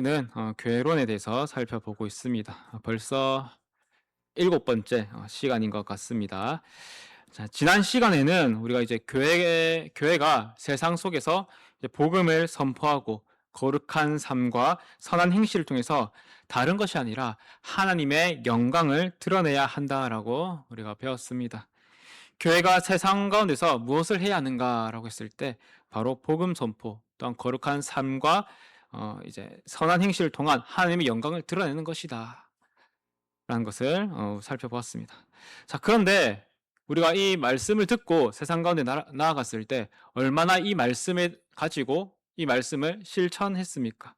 는 교회론에 대해서 살펴보고 있습니다. 벌써 일곱 번째 시간인 것 같습니다. 자, 지난 시간에는 우리가 이제 교회가 세상 속에서 이제 복음을 선포하고 거룩한 삶과 선한 행실을 통해서 다른 것이 아니라 하나님의 영광을 드러내야 한다라고 우리가 배웠습니다. 교회가 세상 가운데서 무엇을 해야 하는가라고 했을 때 바로 복음 선포 또한 거룩한 삶과 이제 선한 행실을 통한 하나님의 영광을 드러내는 것이다 라는 것을 살펴보았습니다. 자, 그런데 우리가 이 말씀을 듣고 세상 가운데 나아갔을 때 얼마나 이 말씀을 가지고 이 말씀을 실천했습니까?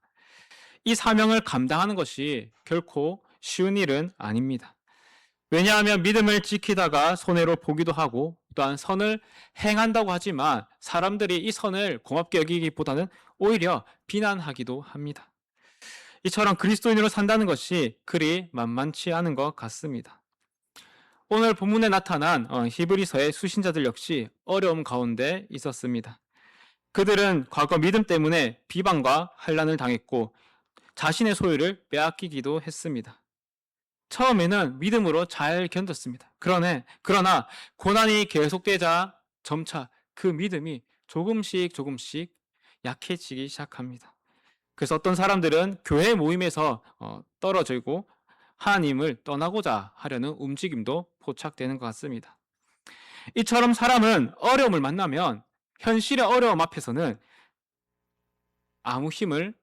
이 사명을 감당하는 것이 결코 쉬운 일은 아닙니다. 왜냐하면 믿음을 지키다가 손해로 보기도 하고 또한 선을 행한다고 하지만 사람들이 이 선을 고맙게 여기기보다는 오히려 비난하기도 합니다. 이처럼 그리스도인으로 산다는 것이 그리 만만치 않은 것 같습니다. 오늘 본문에 나타난 히브리서의 수신자들 역시 어려움 가운데 있었습니다. 그들은 과거 믿음 때문에 비방과 환난을 당했고 자신의 소유를 빼앗기기도 했습니다. 처음에는 믿음으로 잘 견뎠습니다. 그러나 고난이 계속되자 점차 그 믿음이 조금씩 약해지기 시작합니다. 그래서 어떤 사람들은 교회 모임에서 떨어지고 하나님을 떠나고자 하려는 움직임도 포착되는 것 같습니다. 이처럼 사람은 어려움을 만나면 현실의 어려움 앞에서는 아무 힘을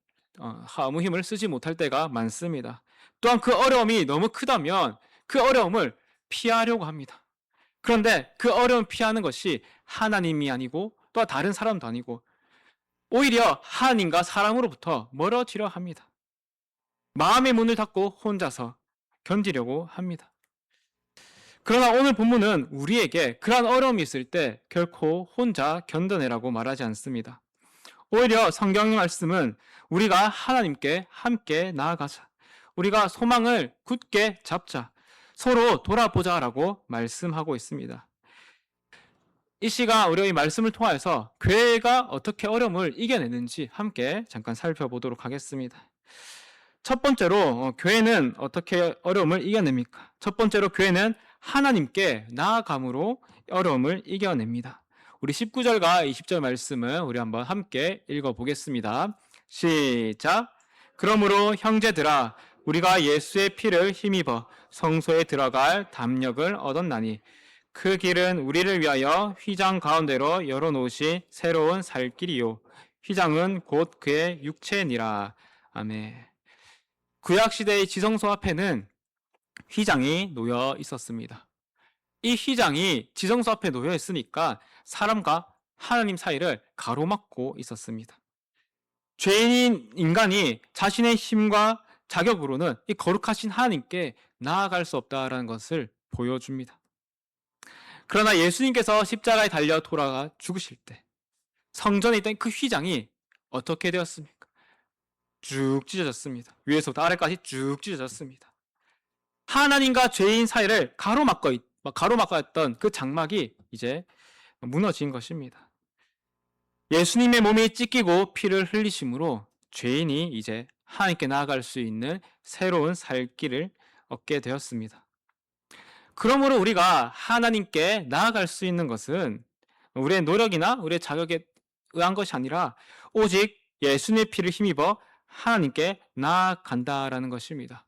쓰지 못할 때가 많습니다. 또한 그 어려움이 너무 크다면 그 어려움을 피하려고 합니다. 그런데 그 어려움 피하는 것이 하나님이 아니고 또 다른 사람도 아니고 오히려 하나님과 사람으로부터 멀어지려 합니다. 마음의 문을 닫고 혼자서 견디려고 합니다. 그러나 오늘 본문은 우리에게 그러한 어려움이 있을 때 결코 혼자 견뎌내라고 말하지 않습니다. 오히려 성경 말씀은 우리가 하나님께 함께 나아가자, 우리가 소망을 굳게 잡자, 서로 돌아보자라고 말씀하고 있습니다. 이 시간 우리가 이 말씀을 통해서 교회가 어떻게 어려움을 이겨내는지 함께 잠깐 살펴보도록 하겠습니다. 첫 번째로 교회는 어떻게 어려움을 이겨냅니까? 첫 번째로 교회는 하나님께 나아감으로 어려움을 이겨냅니다. 우리 19절과 20절 말씀을 우리 한번 함께 읽어보겠습니다. 시작! 그러므로 형제들아 우리가 예수의 피를 힘입어 성소에 들어갈 담력을 얻었나니 그 길은 우리를 위하여 휘장 가운데로 열어놓으신 새로운 살 길이요 휘장은 곧 그의 육체니라. 아멘. 구약시대의 지성소 앞에는 휘장이 놓여 있었습니다. 이 휘장이 지성소 앞에 놓여 있으니까 사람과 하나님 사이를 가로막고 있었습니다. 죄인인 인간이 자신의 힘과 자격으로는 이 거룩하신 하나님께 나아갈 수 없다라는 것을 보여줍니다. 그러나 예수님께서 십자가에 달려 돌아가 죽으실 때 성전에 있던 그 휘장이 어떻게 되었습니까? 쭉 찢어졌습니다. 위에서부터 아래까지 쭉 찢어졌습니다. 하나님과 죄인 사이를 가로막았던 그 장막이 이제 무너진 것입니다. 예수님의 몸이 찢기고 피를 흘리심으로 죄인이 이제 하나님께 나아갈 수 있는 새로운 살 길을 얻게 되었습니다. 그러므로 우리가 하나님께 나아갈 수 있는 것은 우리의 노력이나 우리의 자격에 의한 것이 아니라 오직 예수님의 피를 힘입어 하나님께 나아간다라는 것입니다.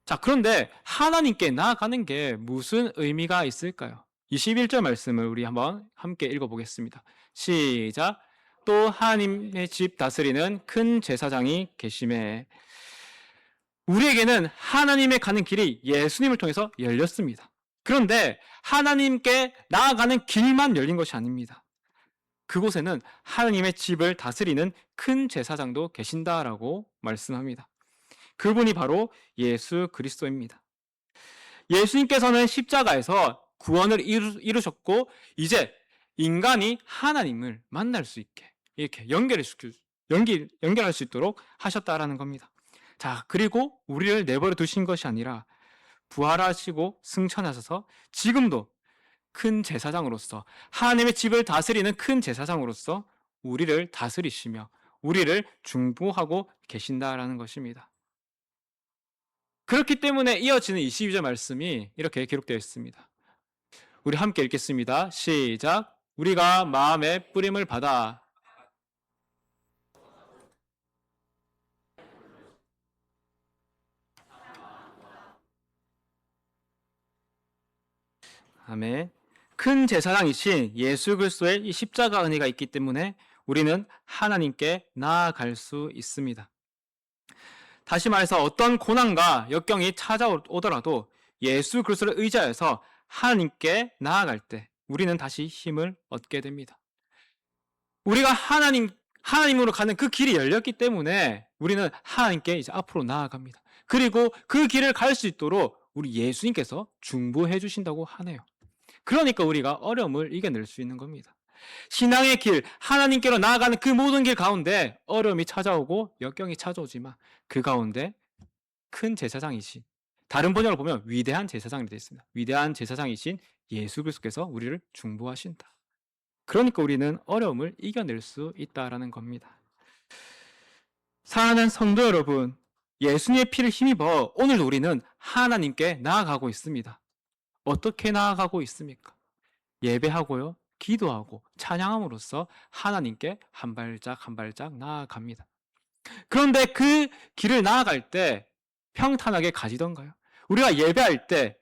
자, 그런데 하나님께 나아가는 게 무슨 의미가 있을까요? 21절 말씀을 우리 한번 함께 읽어보겠습니다. 시작! 또 하나님의 집 다스리는 큰 제사장이 계심에 우리에게는 하나님의 가는 길이 예수님을 통해서 열렸습니다. 그런데 하나님께 나아가는 길만 열린 것이 아닙니다. 그곳에는 하나님의 집을 다스리는 큰 제사장도 계신다라고 말씀합니다. 그분이 바로 예수 그리스도입니다. 예수님께서는 십자가에서 구원을 이루셨고 이제 인간이 하나님을 만날 수 있게 이렇게 연결할 수 있도록 하셨다라는 겁니다. 자, 그리고 우리를 내버려 두신 것이 아니라 부활하시고 승천하셔서 지금도 큰 제사장으로서 하나님의 집을 다스리는 큰 제사장으로서 우리를 다스리시며 우리를 중보하고 계신다라는 것입니다. 그렇기 때문에 이어지는 22절 말씀이 이렇게 기록되어 있습니다. 우리 함께 읽겠습니다. 시작. 우리가 마음의 뿌림을 받아 아멘. 큰 제사장이신 예수 그리스도의 이 십자가 은혜가 있기 때문에 우리는 하나님께 나아갈 수 있습니다. 다시 말해서 어떤 고난과 역경이 찾아오더라도 예수 그리스도를 의지하여서 하나님께 나아갈 때 우리는 다시 힘을 얻게 됩니다. 우리가 하나님으로 가는 그 길이 열렸기 때문에 우리는 하나님께 이제 앞으로 나아갑니다. 그리고 그 길을 갈 수 있도록 우리 예수님께서 중보해 주신다고 하네요. 그러니까 우리가 어려움을 이겨낼 수 있는 겁니다. 신앙의 길, 하나님께로 나아가는 그 모든 길 가운데 어려움이 찾아오고 역경이 찾아오지만 그 가운데 큰 제사장이신, 다른 번역을 보면 위대한 제사장이 되어 있습니다. 위대한 제사장이신 예수 그리스도께서 우리를 중보하신다. 그러니까 우리는 어려움을 이겨낼 수 있다라는 겁니다. 사랑하는 성도 여러분, 예수님의 피를 힘입어 오늘도 우리는 하나님께 나아가고 있습니다. 어떻게 나아가고 있습니까? 예배하고요, 기도하고 찬양함으로써 하나님께 한 발짝 한 발짝 나아갑니다. 그런데 그 길을 나아갈 때 평탄하게 가지던가요? 우리가 예배할 때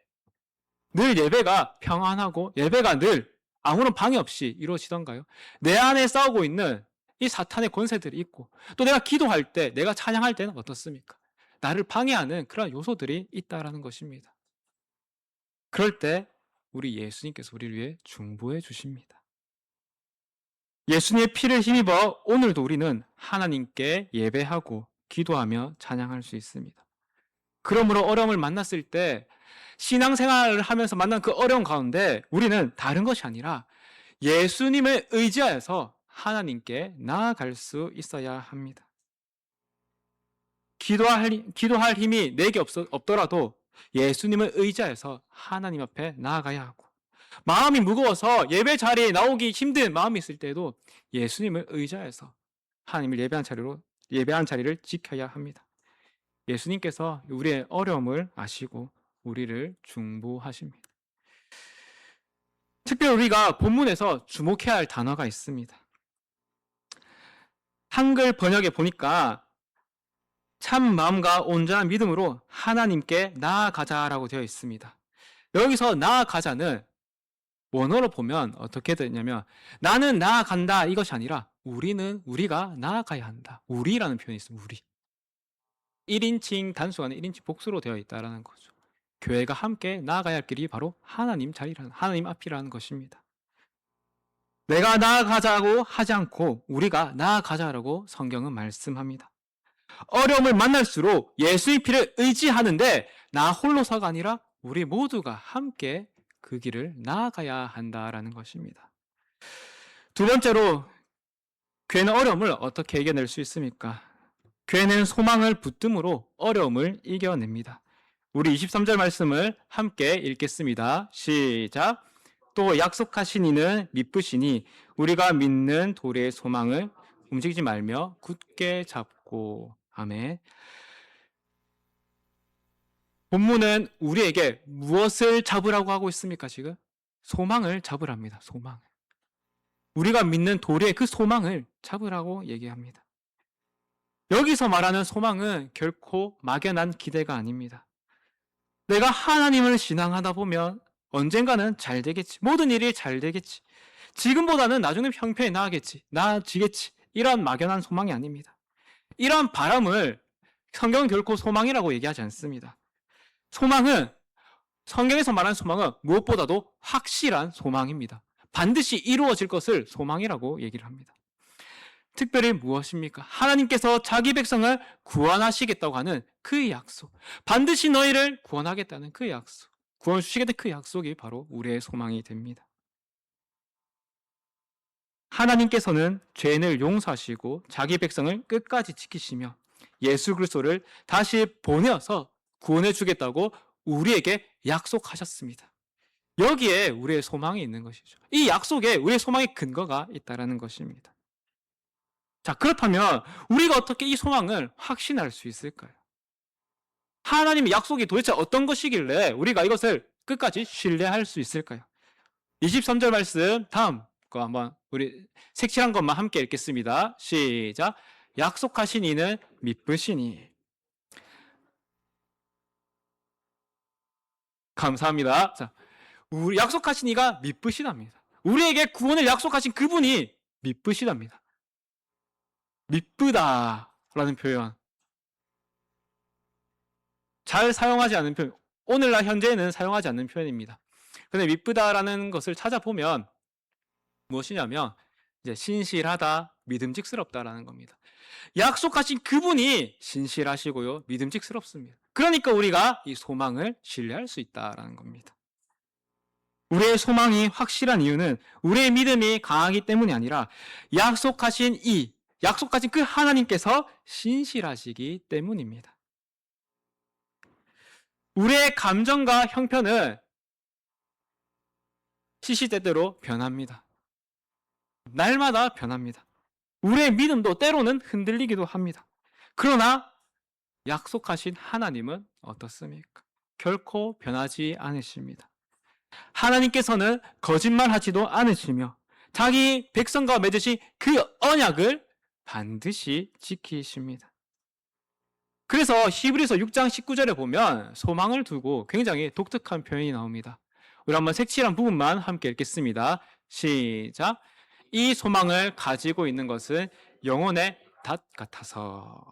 늘 예배가 평안하고 예배가 늘 아무런 방해 없이 이루어지던가요? 내 안에 싸우고 있는 이 사탄의 권세들이 있고 또 내가 기도할 때, 내가 찬양할 때는 어떻습니까? 나를 방해하는 그런 요소들이 있다라는 것입니다. 그럴 때 우리 예수님께서 우리를 위해 중보해 주십니다. 예수님의 피를 힘입어 오늘도 우리는 하나님께 예배하고 기도하며 찬양할 수 있습니다. 그러므로 어려움을 만났을 때 신앙생활을 하면서 만난 그 어려움 가운데 우리는 다른 것이 아니라 예수님을 의지하여서 하나님께 나아갈 수 있어야 합니다. 기도할 힘이 내게 없더라도 예수님을 의지하여서 하나님 앞에 나아가야 하고, 마음이 무거워서 예배 자리에 나오기 힘든 마음이 있을 때도 예수님을 의지하여서 하나님을 예배한 자리를 지켜야 합니다. 예수님께서 우리의 어려움을 아시고 우리를 중보하십니다. 특별히 우리가 본문에서 주목해야 할 단어가 있습니다. 한글 번역에 보니까 참 마음과 온전한 믿음으로 하나님께 나아가자라고 되어 있습니다. 여기서 나아가자는 원어로 보면 어떻게 되냐면 나는 나아간다 이것이 아니라 우리가 나아가야 한다. 우리라는 표현이 있습니다. 우리. 1인칭 단수가 1인칭 복수로 되어 있다는 거죠. 교회가 함께 나아가야 할 길이 바로 하나님 앞이라는 것입니다. 내가 나아가자고 하지 않고 우리가 나아가자라고 성경은 말씀합니다. 어려움을 만날수록 예수의 피를 의지하는데 나 홀로서가 아니라 우리 모두가 함께 그 길을 나아가야 한다라는 것입니다. 두 번째로, 교회는 어려움을 어떻게 이겨낼 수 있습니까? 교회는 소망을 붙듦으로 어려움을 이겨냅니다. 우리 23절 말씀을 함께 읽겠습니다. 시작. 또 약속하신 이는 미쁘시니 우리가 믿는 도리의 소망을 움직이지 말며 굳게 잡고. 아멘. 본문은 우리에게 무엇을 잡으라고 하고 있습니까? 지금 소망을 잡으랍니다. 소망을. 우리가 믿는 도리의 그 소망을 잡으라고 얘기합니다. 여기서 말하는 소망은 결코 막연한 기대가 아닙니다. 내가 하나님을 신앙하다 보면 언젠가는 잘 되겠지. 모든 일이 잘 되겠지. 지금보다는 나중에 형편이 나아지겠지. 이런 막연한 소망이 아닙니다. 이런 바람을 성경은 결코 소망이라고 얘기하지 않습니다. 성경에서 말하는 소망은 무엇보다도 확실한 소망입니다. 반드시 이루어질 것을 소망이라고 얘기를 합니다. 특별히 무엇입니까? 하나님께서 자기 백성을 구원하시겠다고 하는 그 약속, 반드시 너희를 구원하겠다는 그 약속, 구원 주시겠다는 그 약속이 바로 우리의 소망이 됩니다. 하나님께서는 죄인을 용서하시고 자기 백성을 끝까지 지키시며 예수 그리스도를 다시 보내어서 구원해 주겠다고 우리에게 약속하셨습니다. 여기에 우리의 소망이 있는 것이죠. 이 약속에 우리의 소망의 근거가 있다는 것입니다. 자, 그렇다면 우리가 어떻게 이 소망을 확신할 수 있을까요? 하나님의 약속이 도대체 어떤 것이길래 우리가 이것을 끝까지 신뢰할 수 있을까요? 23절 말씀 다음 거 한번 우리 색칠한 것만 함께 읽겠습니다. 시작. 약속하신 이는 믿으시니. 감사합니다. 자, 우리 약속하신 이가 믿으시답니다. 우리에게 구원을 약속하신 그분이 믿으시답니다. 믿으다라는 표현. 잘 사용하지 않는 표현. 오늘날 현재는 사용하지 않는 표현입니다. 근데 믿으다라는 것을 찾아보면 무엇이냐면 이제 신실하다, 믿음직스럽다라는 겁니다. 약속하신 그분이 신실하시고요, 믿음직스럽습니다. 그러니까 우리가 이 소망을 신뢰할 수 있다라는 겁니다. 우리의 소망이 확실한 이유는 우리의 믿음이 강하기 때문이 아니라 약속하신 그 하나님께서 신실하시기 때문입니다. 우리의 감정과 형편은 시시때때로 변합니다. 날마다 변합니다. 우리의 믿음도 때로는 흔들리기도 합니다. 그러나 약속하신 하나님은 어떻습니까? 결코 변하지 않으십니다. 하나님께서는 거짓말하지도 않으시며 자기 백성과 맺으신 그 언약을 반드시 지키십니다. 그래서 히브리서 6장 19절에 보면 소망을 두고 굉장히 독특한 표현이 나옵니다. 우리 한번 색칠한 부분만 함께 읽겠습니다. 시작. 이 소망을 가지고 있는 것은 영혼의 닷 같아서.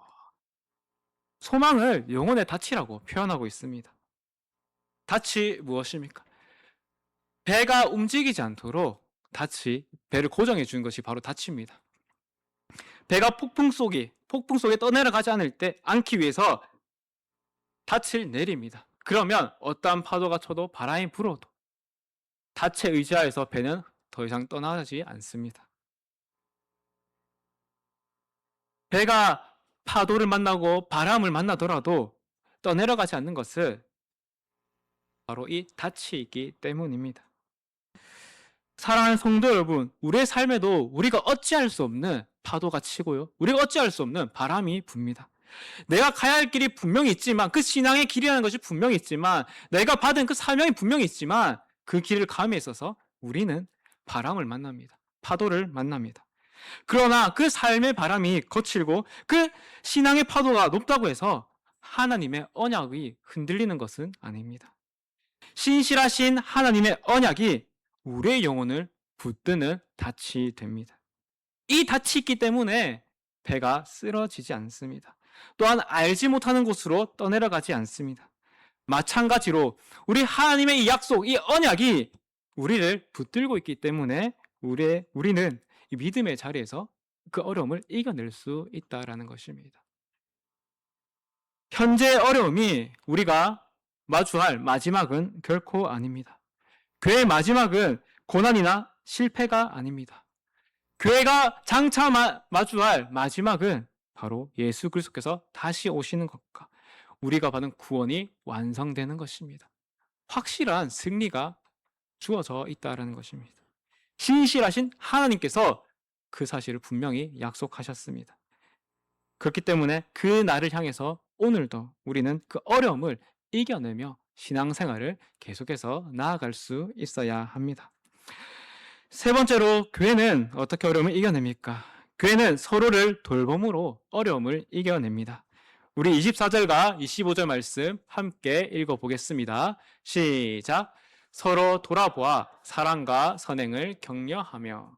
소망을 영혼의 닷이라고 표현하고 있습니다. 닷이 무엇입니까? 배가 움직이지 않도록 닷이 배를 고정해 주는 것이 바로 닷입니다. 배가 폭풍 속에 떠내려가지 않기 위해서 닷을 내립니다. 그러면 어떠한 파도가 쳐도 바람이 불어도 닷에 의지하여서 배는 더 이상 떠나지 않습니다. 배가 파도를 만나고 바람을 만나더라도 떠내려가지 않는 것은 바로 이 닻이 있기 때문입니다. 사랑하는 성도 여러분, 우리의 삶에도 우리가 어찌할 수 없는 파도가 치고요, 우리가 어찌할 수 없는 바람이 붑니다. 내가 가야 할 길이 분명히 있지만, 그 신앙의 길이라는 것이 분명히 있지만, 내가 받은 그 사명이 분명히 있지만, 그 길을 감에 있어서 우리는 바람을 만납니다. 파도를 만납니다. 그러나 그 삶의 바람이 거칠고 그 신앙의 파도가 높다고 해서 하나님의 언약이 흔들리는 것은 아닙니다. 신실하신 하나님의 언약이 우리의 영혼을 붙드는 닻이 됩니다. 이 닻이 있기 때문에 배가 쓰러지지 않습니다. 또한 알지 못하는 곳으로 떠내려가지 않습니다. 마찬가지로 우리 하나님의 이 약속, 이 언약이 우리를 붙들고 있기 때문에 우리는 이 믿음의 자리에서 그 어려움을 이겨낼 수 있다라는 것입니다. 현재의 어려움이 우리가 마주할 마지막은 결코 아닙니다. 교회의 마지막은 고난이나 실패가 아닙니다. 교회가 장차 마주할 마지막은 바로 예수 그리스도께서 다시 오시는 것과 우리가 받은 구원이 완성되는 것입니다. 확실한 승리가 주어져 있다는 것입니다. 신실하신 하나님께서 그 사실을 분명히 약속하셨습니다. 그렇기 때문에 그 날을 향해서 오늘도 우리는 그 어려움을 이겨내며 신앙생활을 계속해서 나아갈 수 있어야 합니다. 세 번째로, 교회는 어떻게 어려움을 이겨냅니까? 교회는 서로를 돌봄으로 어려움을 이겨냅니다. 우리 24절과 25절 말씀 함께 읽어보겠습니다. 시작. 서로 돌아보아 사랑과 선행을 격려하며.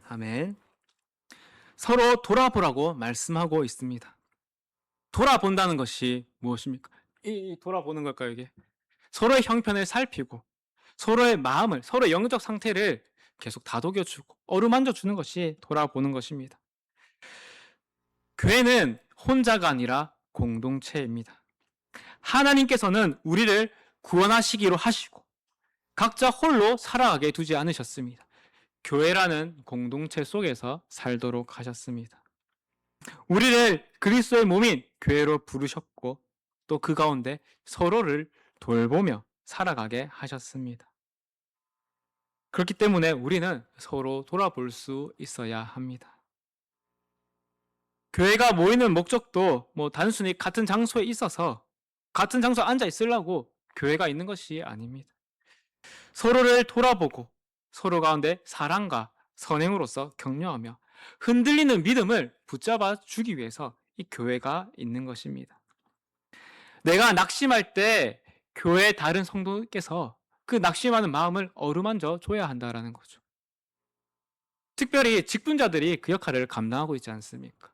아멘. 서로 돌아보라고 말씀하고 있습니다. 돌아본다는 것이 무엇입니까? 돌아보는 걸까요, 이게? 서로의 형편을 살피고 서로의 마음을, 서로의 영적 상태를 계속 다독여주고 어루만져주는 것이 돌아보는 것입니다. 교회는 혼자가 아니라 공동체입니다. 하나님께서는 우리를 구원하시기로 하시고 각자 홀로 살아가게 두지 않으셨습니다. 교회라는 공동체 속에서 살도록 하셨습니다. 우리를 그리스도의 몸인 교회로 부르셨고 또 그 가운데 서로를 돌보며 살아가게 하셨습니다. 그렇기 때문에 우리는 서로 돌아볼 수 있어야 합니다. 교회가 모이는 목적도 단순히 같은 장소에 있어서 같은 장소에 앉아 있으려고 교회가 있는 것이 아닙니다. 서로를 돌아보고 서로 가운데 사랑과 선행으로서 격려하며 흔들리는 믿음을 붙잡아 주기 위해서 이 교회가 있는 것입니다. 내가 낙심할 때 교회 다른 성도께서 그 낙심하는 마음을 어루만져 줘야 한다는 거죠. 특별히 직분자들이 그 역할을 감당하고 있지 않습니까?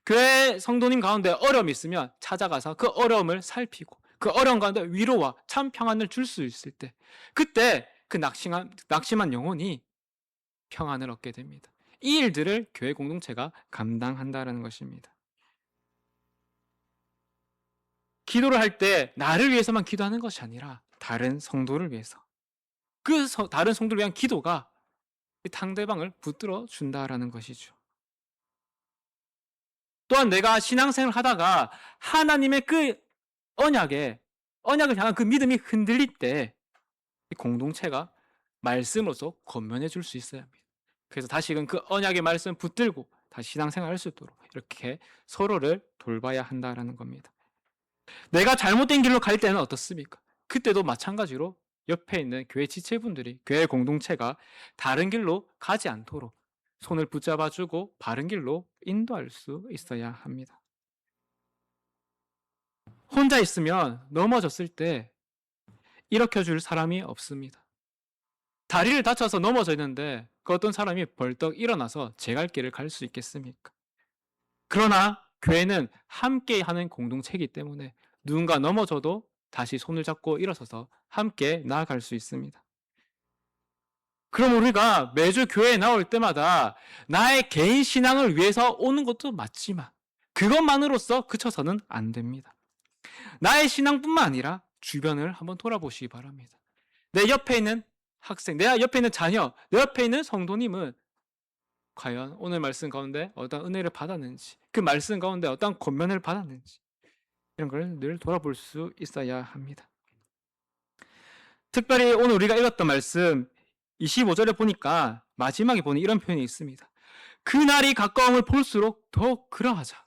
교회 성도님 가운데 어려움이 있으면 찾아가서 그 어려움을 살피고 그 어려움 가운데 위로와 참 평안을 줄 수 있을 때, 그때 그 낙심한 영혼이 평안을 얻게 됩니다. 이 일들을 교회 공동체가 감당한다는 것입니다. 기도를 할 때 나를 위해서만 기도하는 것이 아니라 다른 성도를 위해서, 그 다른 성도를 위한 기도가 상대방을 붙들어 준다라는 것이죠. 또한 내가 신앙생활을 하다가 하나님의 그 언약을 향한 그 믿음이 흔들릴 때 공동체가 말씀으로서 권면해 줄 수 있어야 합니다. 그래서 다시금 그 언약의 말씀 붙들고 다시 신앙생활을 할 수 있도록 이렇게 서로를 돌봐야 한다라는 겁니다. 내가 잘못된 길로 갈 때는 어떻습니까? 그때도 마찬가지로 옆에 있는 교회 지체분들이, 교회 공동체가 다른 길로 가지 않도록 손을 붙잡아주고 바른 길로 인도할 수 있어야 합니다. 혼자 있으면 넘어졌을 때 일으켜줄 사람이 없습니다. 다리를 다쳐서 넘어져 있는데 그 어떤 사람이 벌떡 일어나서 제 갈 길을 갈 수 있겠습니까? 그러나 교회는 함께 하는 공동체이기 때문에 누군가 넘어져도 다시 손을 잡고 일어서서 함께 나아갈 수 있습니다. 그럼 우리가 매주 교회에 나올 때마다 나의 개인 신앙을 위해서 오는 것도 맞지만 그것만으로서 그쳐서는 안 됩니다. 나의 신앙뿐만 아니라 주변을 한번 돌아보시기 바랍니다. 내 옆에 있는 학생, 내 옆에 있는 자녀, 내 옆에 있는 성도님은 과연 오늘 말씀 가운데 어떤 은혜를 받았는지, 그 말씀 가운데 어떤 권면을 받았는지, 이런 걸 늘 돌아볼 수 있어야 합니다. 특별히 오늘 우리가 읽었던 말씀 25절에 보니까 마지막에 보니 이런 표현이 있습니다. 그날이 가까움을 볼수록 더욱 그러하자.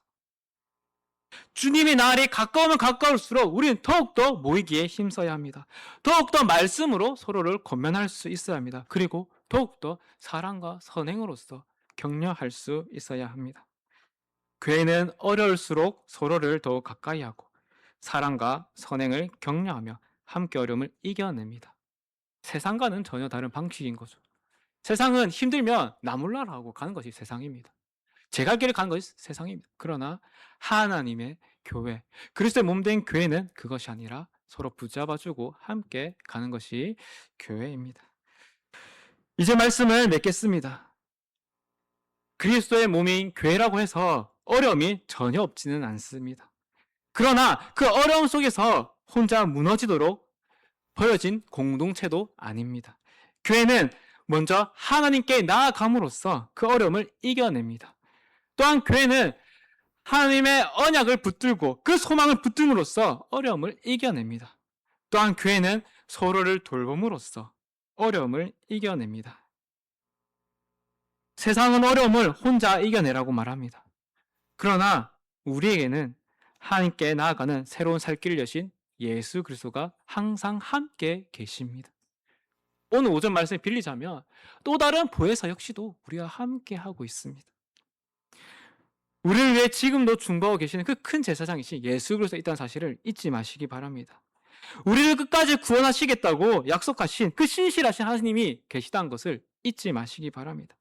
주님의 날이 가까우면 가까울수록 우리는 더욱더 모이기에 힘써야 합니다. 더욱더 말씀으로 서로를 권면할 수 있어야 합니다. 그리고 더욱더 사랑과 선행으로서 격려할 수 있어야 합니다. 교회는 어려울수록 서로를 더욱 가까이 하고 사랑과 선행을 격려하며 함께 어려움을 이겨냅니다. 세상과는 전혀 다른 방식인 거죠. 세상은 힘들면 나 몰라라 하고 가는 것이 세상입니다. 제 갈 길을 가는 것이 세상입니다. 그러나 하나님의 교회, 그리스도의 몸된 교회는 그것이 아니라 서로 붙잡아주고 함께 가는 것이 교회입니다. 이제 말씀을 맺겠습니다. 그리스도의 몸인 교회라고 해서 어려움이 전혀 없지는 않습니다. 그러나 그 어려움 속에서 혼자 무너지도록 버려진 공동체도 아닙니다. 교회는 먼저 하나님께 나아감으로써 그 어려움을 이겨냅니다. 또한 교회는 하나님의 언약을 붙들고 그 소망을 붙들므로써 어려움을 이겨냅니다. 또한 교회는 서로를 돌봄으로써 어려움을 이겨냅니다. 세상은 어려움을 혼자 이겨내라고 말합니다. 그러나 우리에게는 하나님께 나아가는 새로운 살 길을 여신 예수 그리스도가 항상 함께 계십니다. 오늘 오전 말씀을 빌리자면 또 다른 보혜사 역시도 우리와 함께 하고 있습니다. 우리를 위해 지금도 중보하고 계시는 그 큰 제사장이신 예수 그리스도 있다는 사실을 잊지 마시기 바랍니다. 우리를 끝까지 구원하시겠다고 약속하신 그 신실하신 하나님이 계시다는 것을 잊지 마시기 바랍니다.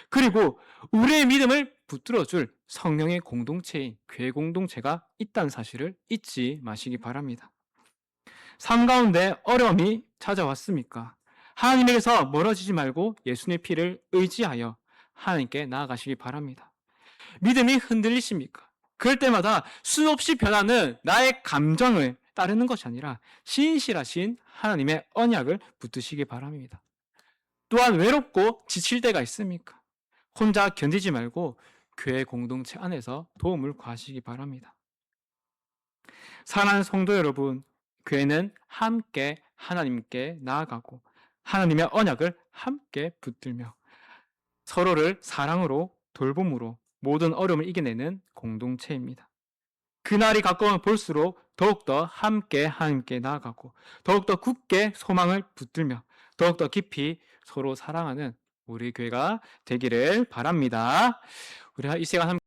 그리고 우리의 믿음을 붙들어줄 성령의 공동체인 교회 공동체가 있다는 사실을 잊지 마시기 바랍니다. 삶 가운데 어려움이 찾아왔습니까? 하나님에게서 멀어지지 말고 예수님의 피를 의지하여 하나님께 나아가시기 바랍니다. 믿음이 흔들리십니까? 그럴 때마다 수없이 변하는 나의 감정을 따르는 것이 아니라 신실하신 하나님의 언약을 붙드시기 바랍니다. 또한 외롭고 지칠 때가 있습니까? 혼자 견디지 말고 교회 공동체 안에서 도움을 구하시기 바랍니다. 사랑하는 성도 여러분, 교회는 함께 하나님께 나아가고 하나님의 언약을 함께 붙들며 서로를 사랑으로 돌봄으로 모든 어려움을 이겨내는 공동체입니다. 그날이 가까우면 볼수록 더욱더 함께 하나님께 나아가고 더욱더 굳게 소망을 붙들며 더욱더 깊이 서로 사랑하는 우리 교회가 되기를 바랍니다. 우리 이 시간